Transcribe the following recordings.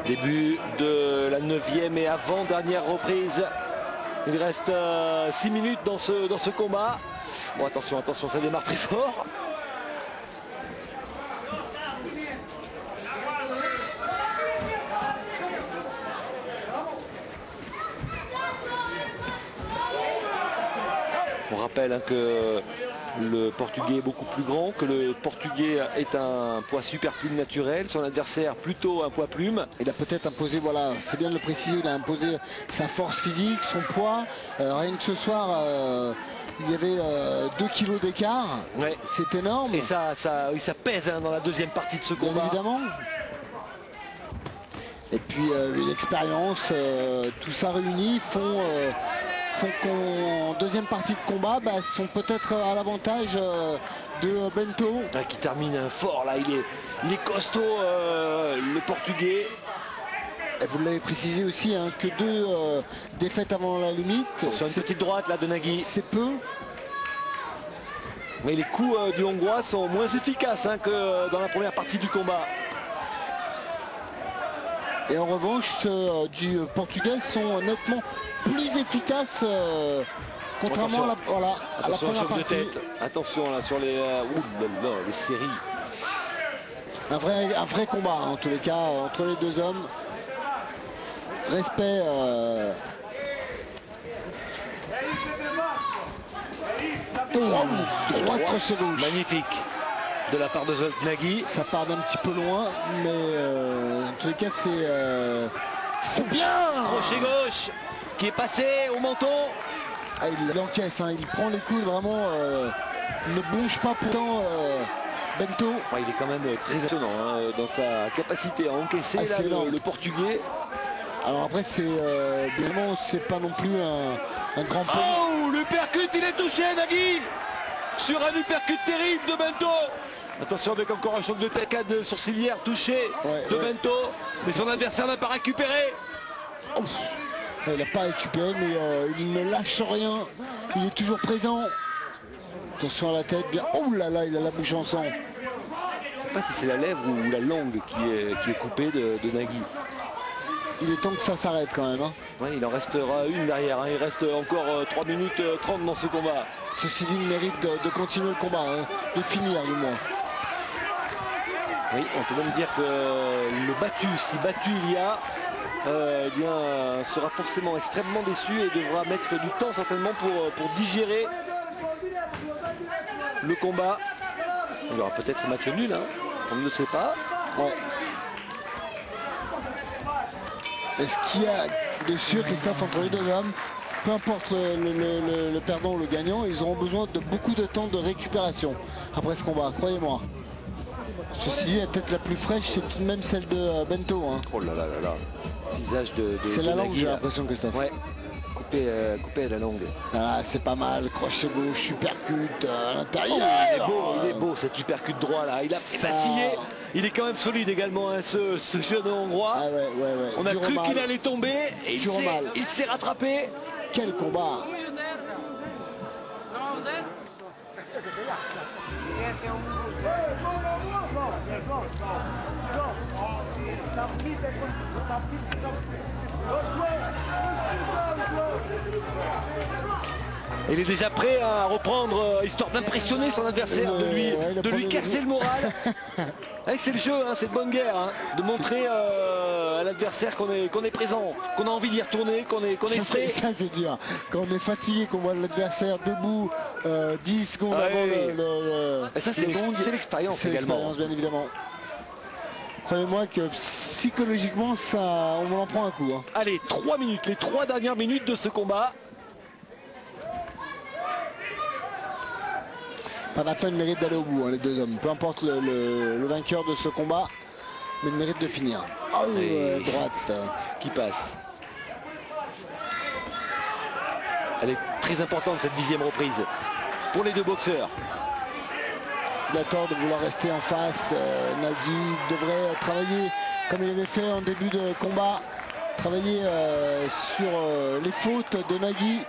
Début de la 9e et avant-dernière reprise. Il reste 6 minutes dans ce combat. Bon, attention, attention, ça démarre très fort. On rappelle hein, que le Portugais est beaucoup plus grand, que le Portugais est un poids super plume naturel, son adversaire plutôt un poids plume. Il a peut-être imposé, voilà, c'est bien de le préciser, il a imposé sa force physique, son poids. Rien que ce soir, il y avait 2 kilos d'écart. Ouais. C'est énorme. Et ça pèse hein, dans la deuxième partie de ce combat. Bien évidemment. Et puis l'expérience, tout ça réuni font qu'en deuxième partie de combat, sont peut-être à l'avantage de Bento. Qui termine fort là, il est costaud le Portugais. Et vous l'avez précisé aussi, hein, que 2 défaites avant la limite. Sur une petite droite là de Nagy. C'est peu. Mais les coups du Hongrois sont moins efficaces hein, que dans la première partie du combat. Et en revanche, ceux du Portugais sont nettement plus efficaces, contrairement à la première partie. De tête. Attention là sur les, les séries. Un vrai combat hein, en tous les cas entre les deux hommes. Respect. Droite crochet gauche. Magnifique de la part de Zsolt Nagy. Ça part d'un petit peu loin, mais en tous les cas c'est bien. Crochet gauche qui est passé au menton. Ah, il encaisse, hein, il prend les coudes vraiment. Il ne bouge pas pourtant Bento. Ouais, il est quand même très étonnant hein, dans sa capacité à encaisser là, le Portugais. Alors après vraiment c'est pas non plus un grand peu. Oh, le percute, il est touché Nagy sur un uppercut terrible de Bento. Attention avec encore un choc de tête sourcilière touché de Bento, mais son adversaire n'a pas récupéré. Il n'a pas récupéré, mais il ne lâche rien. Il est toujours présent. Attention à la tête, bien. Oh là là, il a la bouche en sang. Je ne sais pas si c'est la lèvre ou la langue qui est coupée de Nagy. Il est temps que ça s'arrête quand même. Hein. Ouais, il en restera une derrière. Hein. Il reste encore 3 minutes 30 dans ce combat. Ceci dit, il mérite de continuer le combat, hein, de finir du moins. Oui, on peut même dire que le battu, si battu il y a, eh bien, sera forcément extrêmement déçu et devra mettre du temps certainement pour digérer le combat. Il y aura peut-être un match nul, hein. On ne le sait pas. Ouais. Est-ce qu'il y a de sûr, Christophe, entre les deux hommes, peu importe le perdant ou le gagnant, ils auront besoin de beaucoup de temps de récupération après ce combat, croyez-moi. Ceci dit, la tête la plus fraîche, c'est tout de même celle de Bento. Hein. Oh là là là là. Visage de c'est la langue, Nagy, j'ai l'impression, Christophe. Ouais. Coupé à la langue. Ah, c'est pas mal. Crochet gauche, supercute à l'intérieur. Oh, il est beau cet uppercut droit là. Il a vacillé. Il est quand même solide également, hein, ce jeune Hongrois. Ah ouais. On a cru qu'il allait tomber et il s'est rattrapé. Quel combat! Il est déjà prêt à reprendre, histoire d'impressionner son adversaire, de lui casser le moral. C'est le jeu, hein, c'est de bonne guerre, hein, de montrer à l'adversaire qu'on est présent, qu'on a envie d'y retourner, qu'on est frais. Ça c'est dur. Quand on est fatigué, qu'on voit l'adversaire debout 10 secondes avant Et ça c'est l'expérience également. L'expérience, bien évidemment. Croyez-moi que psychologiquement, on en prend un coup. Hein. Allez, 3 minutes, les 3 dernières minutes de ce combat. Maintenant, il mérite d'aller au bout, hein, les deux hommes. Peu importe le vainqueur de ce combat, mais il mérite de finir. Oh, droite. Qui passe. Elle est très importante cette 10e reprise pour les deux boxeurs. Il a tort de vouloir rester en face. Nagy devrait travailler comme il avait fait en début de combat. Travailler sur les fautes de Nagy.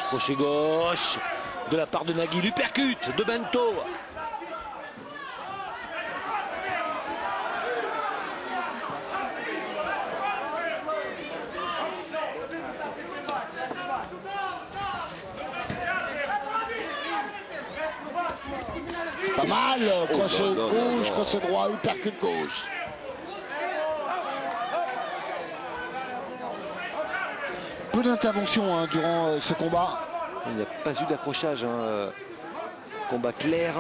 Crochet gauche de la part de Nagui, l'uppercut de Bento. Pas mal, crochet gauche, crochet droit, uppercut gauche. Peu d'intervention durant ce combat. Il n'y a pas eu d'accrochage, combat clair.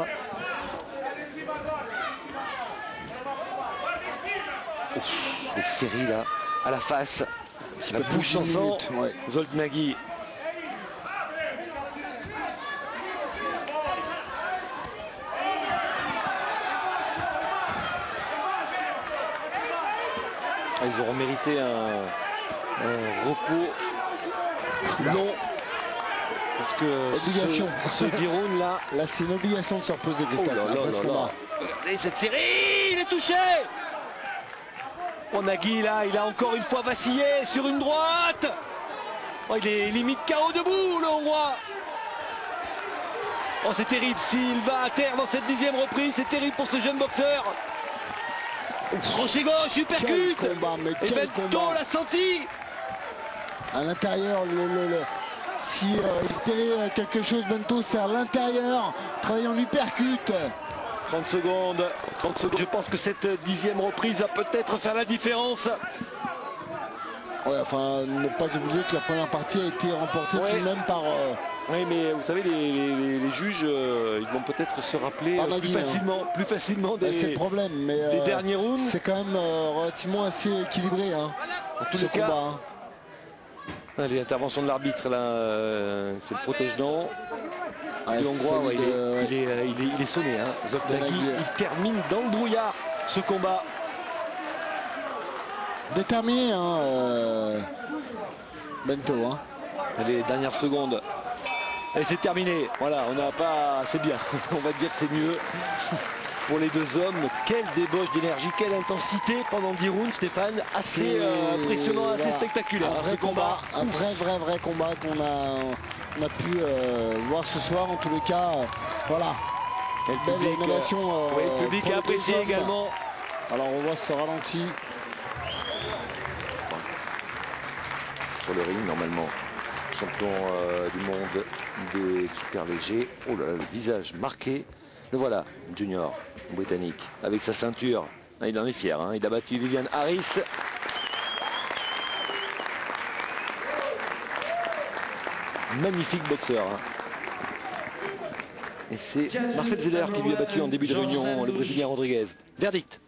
Les séries là, à la face, la bouche en sang, ouais. Zsolt Nagui. Ils auront mérité un repos long. Parce que obligation. Ce 10 rounds là. Là c'est une obligation de se reposer, Christophe. Et cette série, il est touché. Oh, Nagui là, il a encore une fois vacillé sur une droite. Oh, il est limite KO debout, le Hongrois. Oh, c'est terrible, s'il va à terre dans cette 10e reprise, c'est terrible pour ce jeune boxeur. Crochet gauche, uppercut. Et Bento l'a senti. À l'intérieur, si il espérait quelque chose, Bento, c'est à l'intérieur, travailler en uppercut. 30 secondes. Je pense que cette 10e reprise va peut-être faire la différence. Ouais, enfin, ne pas oublier que la première partie a été remportée tout de même par... Oui, mais vous savez, les juges, ils vont peut-être se rappeler plus facilement des, problème, mais, des derniers rounds. C'est quand même relativement assez équilibré, en tous les combats. Allez, intervention de l'arbitre, là, c'est le protège-dents. Le Hongrois, il est sonné. Zsolt Nagui, il termine dans le brouillard ce combat. Déterminé, Bento. Les dernières secondes. Et c'est terminé. Voilà, on n'a pas... C'est bien. On va dire que c'est mieux pour les deux hommes. Quelle débauche d'énergie, quelle intensité pendant 10 rounds, Stéphane. Assez impressionnant, assez spectaculaire. Un vrai combat, un vrai combat qu'on a pu voir ce soir. En tous les cas, voilà. Belle innovation. Le public a apprécié également. Alors on voit ce ralenti. Sur le ring, normalement, champion du monde des super légers. Oh là là, le visage marqué. Le voilà, Junior, britannique, avec sa ceinture. Il en est fier, il a battu Vivian Harris. Magnifique boxeur. Et c'est Marcel Zeller qui lui a battu en début de réunion le Brésilien Rodriguez. Verdict.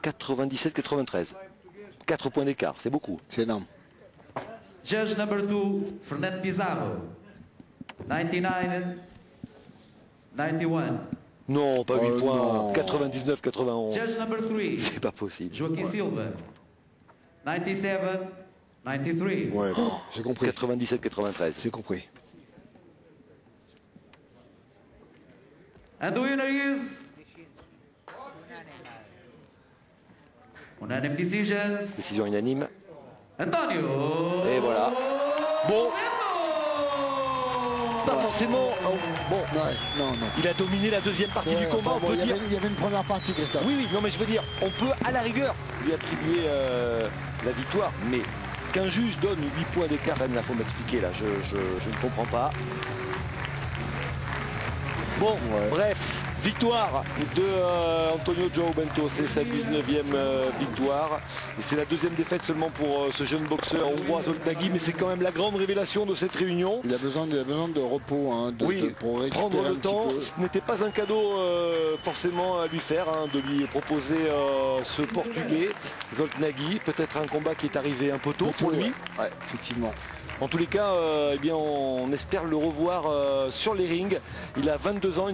97-93. 4 points d'écart, c'est beaucoup. C'est énorme. Judge number 2, Fernand Pizarro. 99-91. Non, pas 8 points. 99-91. Judge number 3. C'est pas possible. Joaquim Silva. 97-93. Ouais, bon, j'ai compris. 97-93. J'ai compris. And the winner is... Unanimous decisions. Décision unanime. Antonio. Et voilà. Bon. Pas forcément. Bon. Non. Il a dominé la deuxième partie du combat. On peut dire. Il y avait une première partie, Christophe. Oui, non, mais je veux dire, on peut à la rigueur lui attribuer la victoire, mais qu'un juge donne 8 points d'écart, il faut m'expliquer là. Je ne comprends pas. Bon, bref. Victoire de Antonio João Bento, c'est sa 19e victoire. Et c'est la deuxième défaite seulement pour ce jeune boxeur hongrois Zsolt Nagui, mais c'est quand même la grande révélation de cette réunion. Il a besoin de repos, pour récupérer prendre le temps. Ce n'était pas un cadeau forcément à lui faire, de lui proposer ce Portugais, Zsolt Nagui. Peut-être un combat qui est arrivé un peu tôt pour lui. Ouais, effectivement. En tous les cas, on espère le revoir sur les rings. Il a 22 ans.